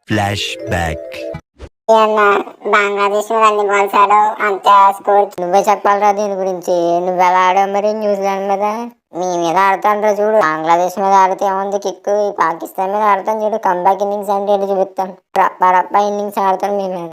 Flash back. అన్న బంగ్లాదేశ్ మీద అన్ని బాల్స్ ఆడావు అంతే స్కోర్. నువ్వే చెప్పాలరా దీని గురించి. నువ్వు ఎలా ఆడావు మరి న్యూజిలాండ్ మీద? మీ మీద ఆడతాను చూడు. బంగ్లాదేశ్ మీద ఆడితే ఏముంది కిక్కు. ఈ పాకిస్తాన్ మీద ఆడతాను చూడు. కంబ్యాక్ ఇన్నింగ్స్ అంటే ఏంటి చూపిస్తాను. రప్ప ఇన్నింగ్స్ ఆడతాను మీ మీద.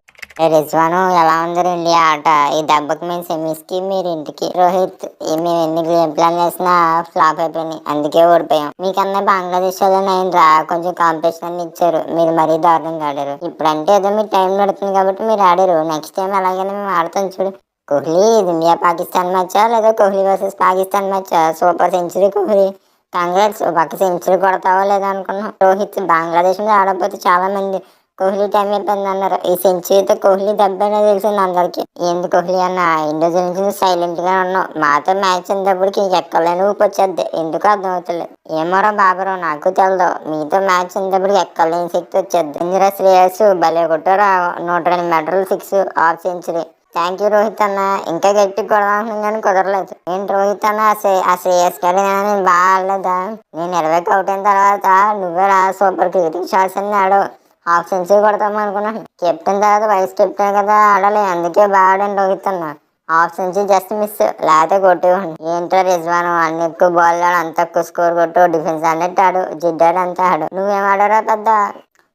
రిజ్వాను ఎలా ఉంది ఇండియా ఆట? ఈ దెబ్బకి మేము సెమీస్ కి మీరు ఇంటికి. రోహిత్ మేము ఎన్ని గేమ్ ప్లాన్ చేసినా ఫ్లాప్ అయిపోయినాయి, అందుకే ఓడిపోయాం. మీకన్నా బంగ్లాదేశ్ నైన్ రా, కొంచెం కాంపిటీషన్ అన్ని ఇచ్చారు. మీరు మరీ దారుణంగా ఆడారు. ఇప్పుడంటే ఏదో మీరు టైం పడుతుంది కాబట్టి మీరు ఆడారు. నెక్స్ట్ టైం ఎలాగైనా మేము ఆడతాం చూడు. కోహ్లీ ఇది ఇండియా పాకిస్తాన్ మ్యాచా లేదా కోహ్లీ వర్సెస్ పాకిస్తాన్ మ్యాచా? Super century Kohli, congrats. పక్క సెంచరీ కొడతావో లేదా అనుకున్నాం. రోహిత్ బంగ్లాదేశ్ మీద ఆడకపోతే చాలా మంది కోహ్లీ టైం అయిపోయింది అన్నారు. ఈ సెంచరీతో కోహ్లీ దెబ్బనే తెలిసింది అందరికి. ఎందుకు కోహ్లీ అన్న ఇండియా నుంచి సైలెంట్ గా ఉన్నావు. మాతో మ్యాచ్ అయినప్పటికి ఎక్కలేని ఊపి వచ్చేద్ది. ఎందుకు అర్థం అవుతలేదు. ఏమోరా బాబురావు, నాకు తెలదు. మీతో మ్యాచ్ అయినప్పటికి ఎక్కలేని శక్తి వచ్చేద్ది. ఇందిరా శ్రేయస్ భలే కొట్టారా, 102 మీటర్లు 6 half century. Thank you Rohit అన్న. ఇంకా గట్టి కొడదాం కానీ కుదరలేదు. ఏంటి రోహిత్ అన్న ఆ శ్రేయస్ గారి నేను బాగా ఆడలేదా? నేను 20కి అవుట్ అయిన తర్వాత నువ్వే రా సూపర్ క్రికెటింగ్ షాట్స్ అన్ని ఆడవు. హాఫ్ సెంచరీ కొడతాం అనుకున్నాను. కెప్టెన్ తర్వాత వైస్ కెప్టెన్ కదా ఆడాలి, అందుకే బాగా ఆడాను రోహిత్ అన్న. హాఫ్ సెంచరీ జస్ట్ మిస్, లేకపోతే కొట్టేవాడిని. ఏంటో రిజ్వాను అన్ని ఎక్కువ బాల్ ఆడు, అంత ఎక్కువ స్కోర్ కొట్టు, డిఫెన్స్ అన్నట్టు ఆడు, జిడ్డాడు అంతా ఆడు. నువ్వేం ఆడారా పెద్ద?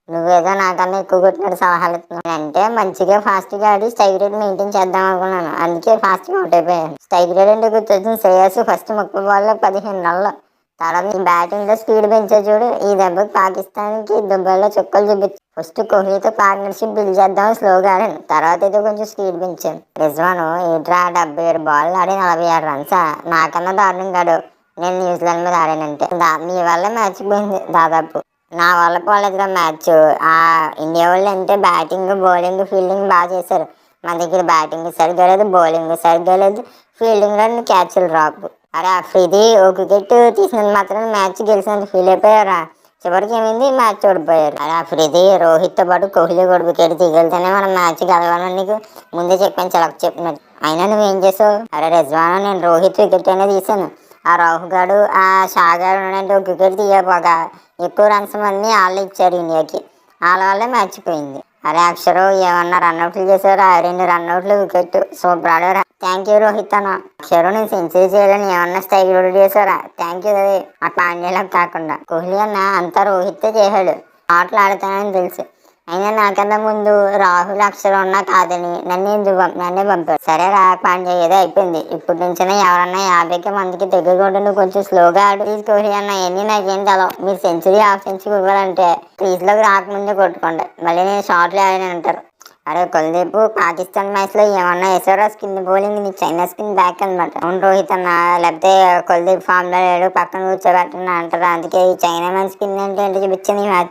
నువ్వేదో నాకన్నా ఎక్కువ కొట్టినట్టు సలహాలు ఇస్తున్నాను. అంటే మంచిగా ఫాస్ట్ గా ఆడి స్ట్రైక్ రేట్ మెయింటైన్ చేద్దాం అనుకున్నాను, అందుకే ఫాస్ట్ గా అవుట్ అయిపోయాను. స్ట్రైక్ రేట్ అంటే గుర్తొచ్చింది. శ్రేయస్ ఫస్ట్ 30 బాల్లో 15 రన్లు. తర్వాత బ్యాటింగ్ లో స్పీడ్ పెంచే చూడు. ఈ దెబ్బకి పాకిస్తాన్ కి దుబాయ్లో చుక్కలు చూపించి ఫస్ట్ కోహ్లీతో పార్ట్నర్షిప్ బిల్డ్ చేద్దాం స్లోగా ఆడాను. తర్వాత అయితే కొంచెం స్పీడ్ పెంచాను. రిజ్వాను ఏట్రా 77 బాల్ ఆడి 46 రన్సా? నాకన్నా దారుణంగా ఆడు. నేను న్యూజిలాండ్ మీద ఆడానంటే మీ వల్ల మ్యాచ్ పోయింది దాదాపు. నా వల్ల పోలేదురా మ్యాచ్. ఆ ఇండియా వాళ్ళు అంటే బ్యాటింగ్ బౌలింగ్ ఫీల్డింగ్ బాగా చేశారు. మన దగ్గర బ్యాటింగ్ సరిగ్గా లేదు, బౌలింగ్ సరిగ్గా లేదు, ఫీల్డింగ్ లో క్యాచ్లు డ్రాప్. అరే అఫ్రీది ఒక వికెట్ తీసినందుకు మాత్రం మ్యాచ్ గెలిచినందుకు ఫీల్ అయిపోయారా? చివరికి ఏమైంది, మ్యాచ్ ఓడిపోయారు. అరే అఫ్రీది రోహిత్ తో పాటు కోహ్లీ కూడా వికెట్ తీగలితేనే మనం మ్యాచ్ గెలవాలని నీకు ముందే చెప్పాను, చాలా చెప్పినట్టు. అయినా నువ్వేం చేసావు? అరే రిజ్వాన్, నేను రోహిత్ వికెట్ అనేది తీసాను. ఆ రాహు గాడు ఆ షా గాడు అంటే ఒక వికెట్ తీయపోగా ఎక్కువ రన్స్ అన్ని వాళ్ళు ఇచ్చారు ఇండియాకి. వాళ్ళ వల్లే మ్యాచ్ పోయింది. అరే అక్షరు ఏమన్నా రన్అట్లు చేశారా? 2 రన్అట్లు వికెట్. సూపర్ ఆడారా. థ్యాంక్ యూ రోహిత్ అన్న. అక్షరు నేను సెంచరీ చేయాలని ఏమన్నా స్టైల్ రోడ్ చేశారా? Thank you. అదే ఆ పాండ్యాలకు కాకుండా కోహ్లీ అన్న అంతా రోహిత్ చేశాడు. ఆటలు ఆడతానని తెలుసు. అయినా నాకన్నా ముందు రాహుల్ అక్షరం ఉన్నా కాదని నన్నే పంపాడు. సరే రా పాండ్య, ఏదో అయిపోయింది. ఇప్పటి నుంచైనా ఎవరన్నా 50కి మందికి దగ్గరగా ఉంటే నువ్వు కొంచెం స్లోగా ఆడు ప్లీజ్. కోహ్లీ అన్న ఎన్ని నాకేం తెలవు. మీరు సెంచరీ హాఫ్ సెంచరీ ఇవ్వాలంటే క్రీజ్ లోకి రాకముందే కొట్టుకోండి, మళ్ళీ నేను షార్ట్లు ఆడని అంటారు. అరే కుల్దీప్ పాకిస్తాన్ మ్యాచ్ లో ఏమన్నా వేసారా స్పిన్ బౌలింగ్? నీ చైనా స్పిన్ బ్యాక్ అనమాట. అవును రోహిత్ అన్న, లేకపోతే కుల్దీప్ ఫామ్ లో లేడు పక్కన కూర్చోబెట్టని అంటారు. అందుకే ఈ చైనా మ్యాచ్ స్పిన్ అంటే ఏంటో చూపించాను ఈ మ్యాచ్.